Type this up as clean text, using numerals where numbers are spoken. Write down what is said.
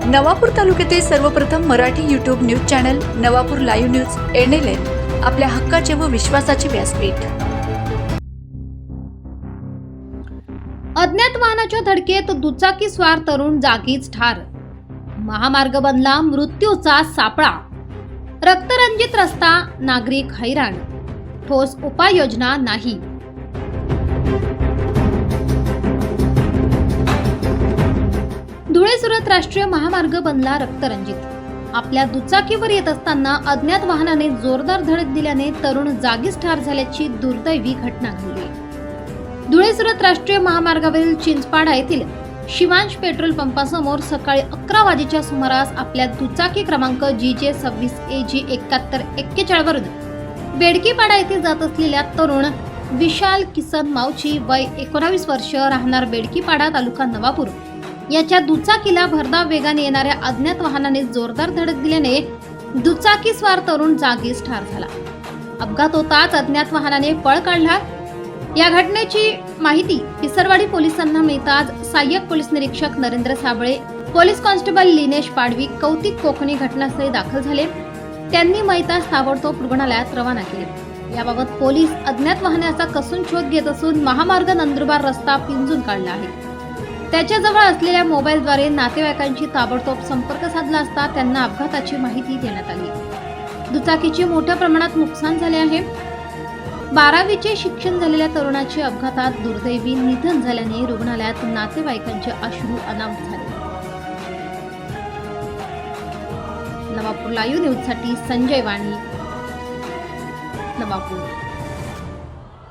नवापूर तालुक्यातील सर्वप्रथम Marathi YouTube news channel Navapur live news NLN आपल्या हक्काचे व विश्वासाचे व्यासपीठ। अज्ञात वाहनाच्या धडकेत दुचाकी स्वार तरुण जागीच ठार। महामार्ग बनला मृत्यूचा सापळा। रक्तरंजित रस्ता, नागरिक हैराण, ठोस उपाययोजना नाही। धुळे सुरत राष्ट्रीय महामार्ग बनला रक्तरंजित। आपल्या दुचाकीवर येत असताना अज्ञात वाहनाने जोरदार धडक दिल्याने तरुण जागीच ठार झाल्याची दुर्दैवी घटना घडली। धुळे सुरत राष्ट्रीय महामार्गावरील चिंचपाडा येथील शिवांश पेट्रोल पंपासमोर सकाळी 11 वाजेच्या सुमारास आपल्या दुचाकी क्रमांक GJ 26 AG 7141 वरून बेडकीपाडा येथे जात असलेल्या तरुण विशाल किसन मावची वय 19 वर्ष राहणार बेडकीपाडा तालुका नवापूर याच्या दुचाकीला भरधाव वेगाने येणाऱ्या अज्ञात वाहनाने जोरदार धडक दिल्याने दुचाकी स्वार तरुण जागीच ठार झाला। अपघात होताच अज्ञात वाहनाने पळ काढला। या घटनेची माहिती पिसरवाडी पोलिसांना मिळताच सहाय्यक पोलीस निरीक्षक नरेंद्र साबळे, पोलीस कॉन्स्टेबल लिनेश पाडवी, कौतिक कोकणी घटनास्थळी दाखल झाले। त्यांनी माहिताच ताबडतोब रुग्णालयात रवाना केले। याबाबत पोलीस अज्ञात वाहनाचा कसून शोध घेत असून महामार्ग नंदुरबार रस्ता पिंजून काढला आहे। त्याच्याजवळ असलेल्या मोबाईलद्वारे नातेवाईकांशी ताबडतोब संपर्क साधला असता त्यांना अपघाताची माहिती देण्यात आली। दुचाकीचे मोठ्या प्रमाणात नुकसान झाले आहे। 12वीचे शिक्षण झालेल्या तरुणाचे अपघातात दुर्दैवी निधन झाल्याने रुग्णालयात नातेवाईकांचे अश्रू अनावर झाले। नवापूर लाईव्ह न्यूजसाठी संजय वाणी, नवापूर।